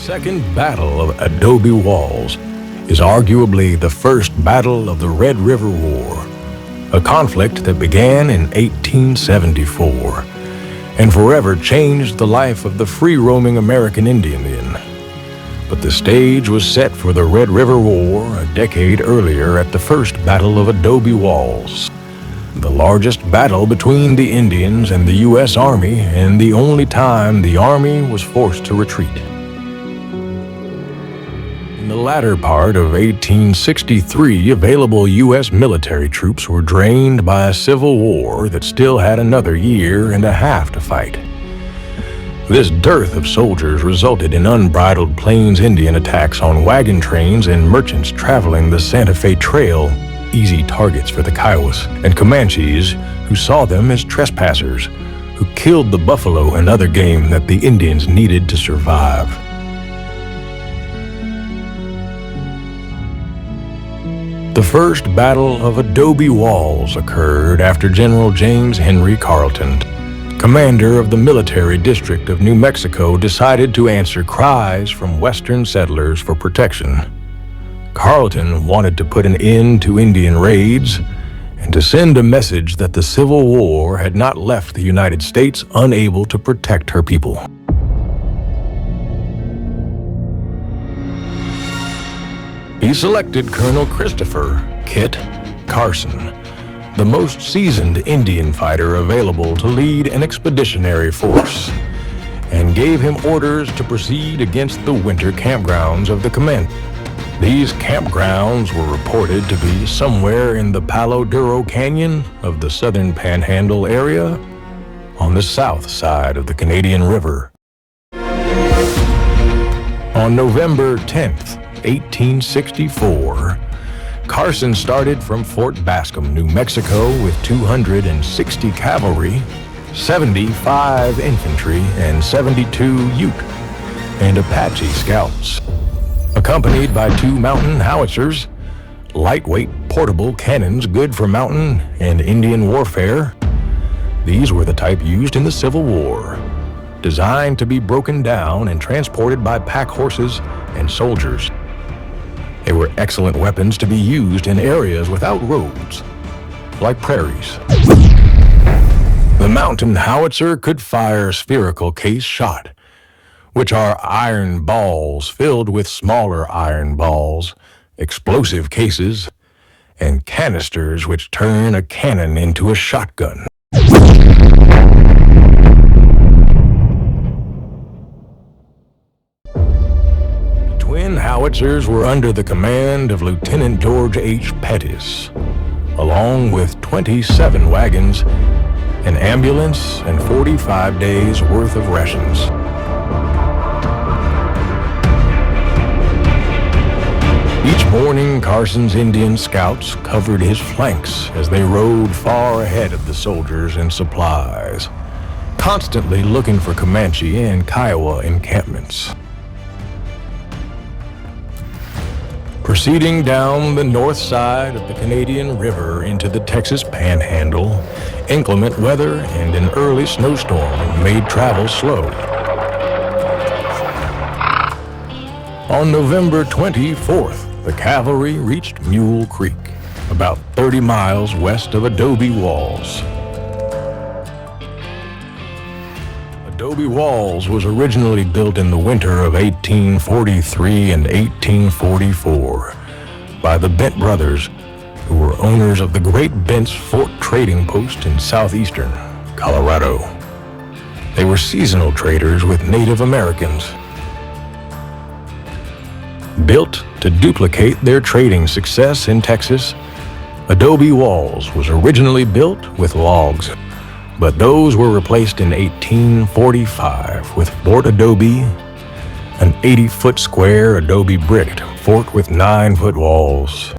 Second Battle of Adobe Walls is arguably the first battle of the Red River War, a conflict that began in 1874 and forever changed the life of the free-roaming American Indian then. But the stage was set for the Red River War a decade earlier at the First Battle of Adobe Walls, the largest battle between the Indians and the U.S. Army, and the only time the Army was forced to retreat. In the latter part of 1863, available U.S. military troops were drained by a civil war that still had another year and a half to fight. This dearth of soldiers resulted in unbridled Plains Indian attacks on wagon trains and merchants traveling the Santa Fe Trail, easy targets for the Kiowas and Comanches, who saw them as trespassers, who killed the buffalo and other game that the Indians needed to survive. The First Battle of Adobe Walls occurred after General James Henry Carleton, commander of the military district of New Mexico, decided to answer cries from Western settlers for protection. Carleton wanted to put an end to Indian raids and to send a message that the Civil War had not left the United States unable to protect her people. He selected Colonel Christopher Kit Carson, the most seasoned Indian fighter available to lead an expeditionary force, and gave him orders to proceed against the winter campgrounds of the command. These campgrounds were reported to be somewhere in the Palo Duro Canyon of the southern Panhandle area on the south side of the Canadian River. On November 10th, 1864, Carson started from Fort Bascom, New Mexico, with 260 cavalry, 75 infantry, and 72 Ute and Apache scouts, accompanied by 2 mountain howitzers, lightweight portable cannons good for mountain and Indian warfare. These were the type used in the Civil War, designed to be broken down and transported by pack horses and soldiers. They were excellent weapons to be used in areas without roads, like prairies. The mountain howitzer could fire spherical case shot, which are iron balls filled with smaller iron balls, explosive cases, and canisters which turn a cannon into a shotgun. Twin howitzers were under the command of Lieutenant George H. Pettis, along with 27 wagons, an ambulance, and 45 days' worth of rations. Each morning, Carson's Indian scouts covered his flanks as they rode far ahead of the soldiers and supplies, constantly looking for Comanche and Kiowa encampments. Proceeding down the north side of the Canadian River into the Texas Panhandle, inclement weather and an early snowstorm made travel slow. On November 24th, the cavalry reached Mule Creek, about 30 miles west of Adobe Walls. Adobe Walls was originally built in the winter of 1843 and 1844 by the Bent brothers, who were owners of the Great Bent's Fort trading post in southeastern Colorado. They were seasonal traders with Native Americans. Built to duplicate their trading success in Texas, Adobe Walls was originally built with logs, but those were replaced in 1845 with Fort Adobe, an 80-foot square adobe bricked fort with 9-foot walls.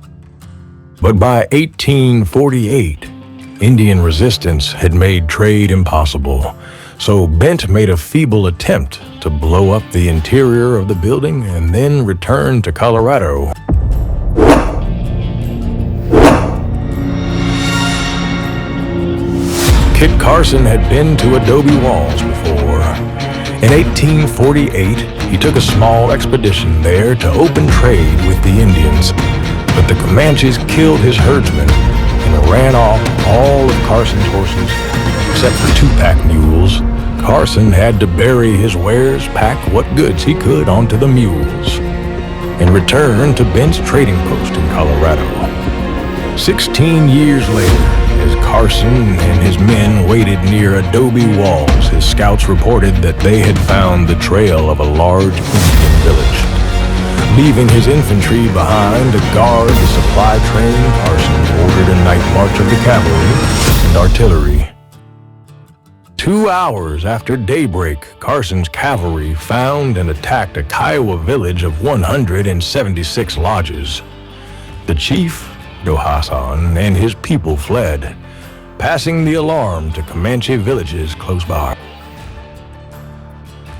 But by 1848, Indian resistance had made trade impossible, so Bent made a feeble attempt to blow up the interior of the building and then return to Colorado. Kit Carson had been to Adobe Walls before. In 1848, he took a small expedition there to open trade with the Indians, but the Comanches killed his herdsmen and ran off all of Carson's horses, except for 2 pack mules. Carson had to bury his wares, pack what goods he could onto the mules, and return to Bent's trading post in Colorado. 16 years later, as Carson and his men waited near Adobe walls, his scouts reported that they had found the trail of a large Indian village. Leaving his infantry behind to guard the supply train, Carson ordered a night march of the cavalry and artillery. 2 hours after daybreak, Carson's cavalry found and attacked a Kiowa village of 176 lodges. The chief, Hassan, and his people fled, passing the alarm to Comanche villages close by.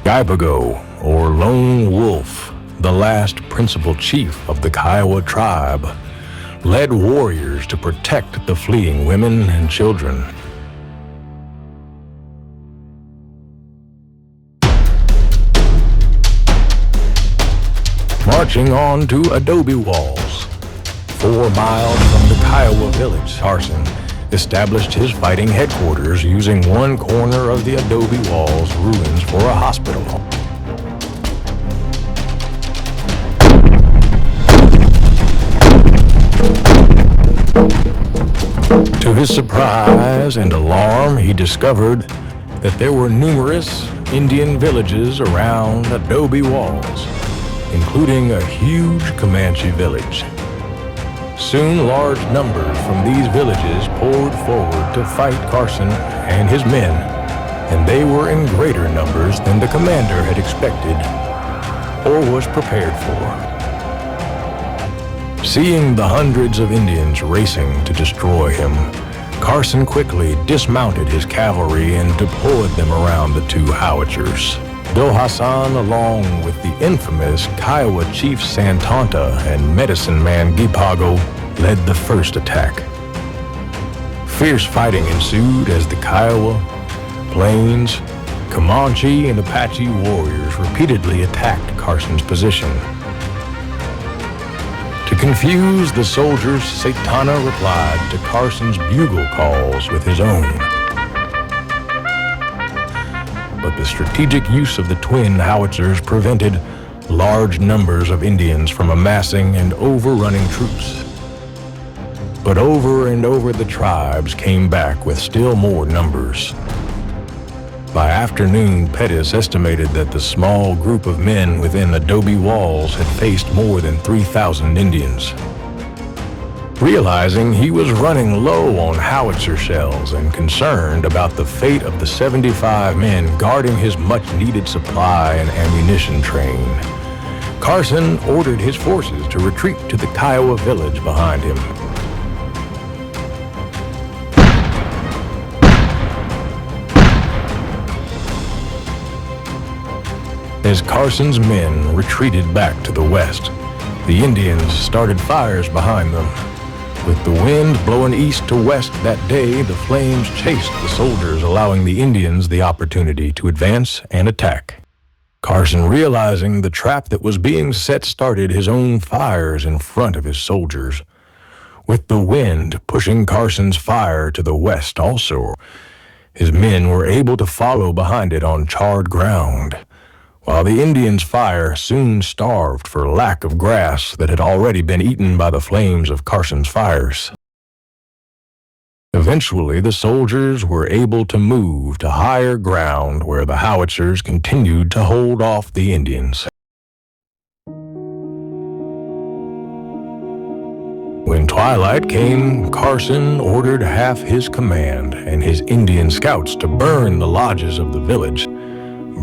Gaipago, or Lone Wolf, the last principal chief of the Kiowa tribe, led warriors to protect the fleeing women and children. Marching on to Adobe walls, 4 miles from the Kiowa village, Carson established his fighting headquarters using one corner of the Adobe walls ruins for a hospital. To his surprise and alarm, he discovered that there were numerous Indian villages around Adobe walls, including a huge Comanche village. Soon, large numbers from these villages poured forward to fight Carson and his men, and they were in greater numbers than the commander had expected or was prepared for. Seeing the hundreds of Indians racing to destroy him, Carson quickly dismounted his cavalry and deployed them around the 2 howitzers. Hassan, along with the infamous Kiowa chief Santanta and medicine man Gipago, led the first attack. Fierce fighting ensued as the Kiowa, Plains, Comanche, and Apache warriors repeatedly attacked Carson's position. To confuse the soldiers, Satana replied to Carson's bugle calls with his own. But the strategic use of the twin howitzers prevented large numbers of Indians from amassing and overrunning troops. But over and over the tribes came back with still more numbers. By afternoon, Pettis estimated that the small group of men within Adobe walls had faced more than 3,000 Indians. Realizing he was running low on howitzer shells and concerned about the fate of the 75 men guarding his much-needed supply and ammunition train, Carson ordered his forces to retreat to the Kiowa village behind him. As Carson's men retreated back to the west, the Indians started fires behind them. With the wind blowing east to west that day, the flames chased the soldiers, allowing the Indians the opportunity to advance and attack. Carson, realizing the trap that was being set, started his own fires in front of his soldiers. With the wind pushing Carson's fire to the west also, his men were able to follow behind it on charred ground, while the Indians' fire soon starved for lack of grass that had already been eaten by the flames of Carson's fires. Eventually, the soldiers were able to move to higher ground where the howitzers continued to hold off the Indians. When twilight came, Carson ordered half his command and his Indian scouts to burn the lodges of the village,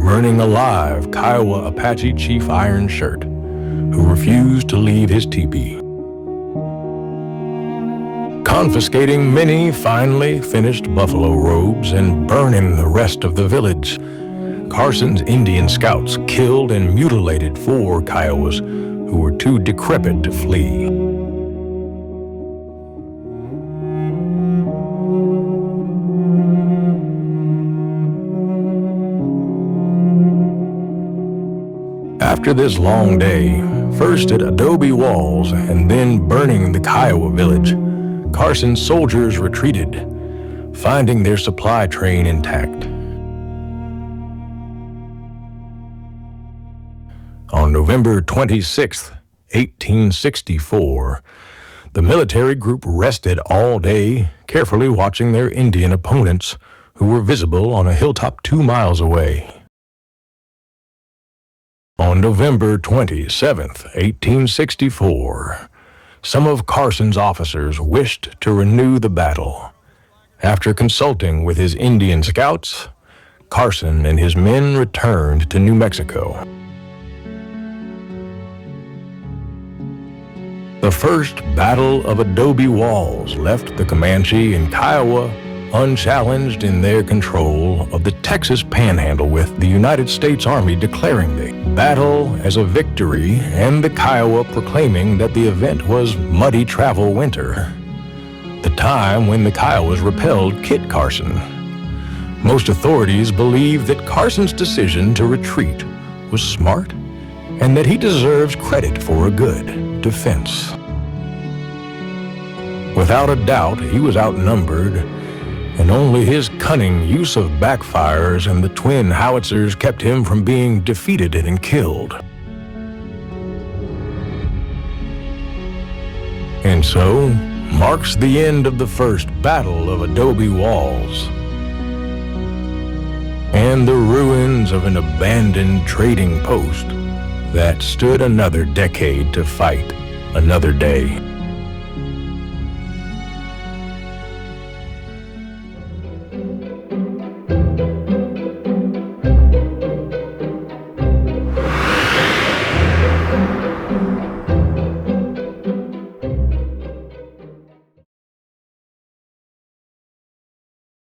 burning alive Kiowa Apache Chief Iron Shirt, who refused to leave his teepee. Confiscating many finely finished buffalo robes and burning the rest of the village, Carson's Indian scouts killed and mutilated 4 Kiowas who were too decrepit to flee. After this long day, first at Adobe walls and then burning the Kiowa village, Carson's soldiers retreated, finding their supply train intact. On November 26, 1864, the military group rested all day, carefully watching their Indian opponents, who were visible on a hilltop 2 miles away. On November 27, 1864, some of Carson's officers wished to renew the battle. After consulting with his Indian scouts, Carson and his men returned to New Mexico. The first Battle of Adobe Walls left the Comanche and Kiowa unchallenged in their control of the Texas Panhandle, with the United States Army declaring the battle as a victory and the Kiowa proclaiming that the event was Muddy Travel Winter, the time when the Kiowas repelled Kit Carson. Most authorities believe that Carson's decision to retreat was smart and that he deserves credit for a good defense. Without a doubt, he was outnumbered, and only his cunning use of backfires and the twin howitzers kept him from being defeated and killed. And so marks the end of the first Battle of Adobe Walls and the ruins of an abandoned trading post that stood another decade to fight another day.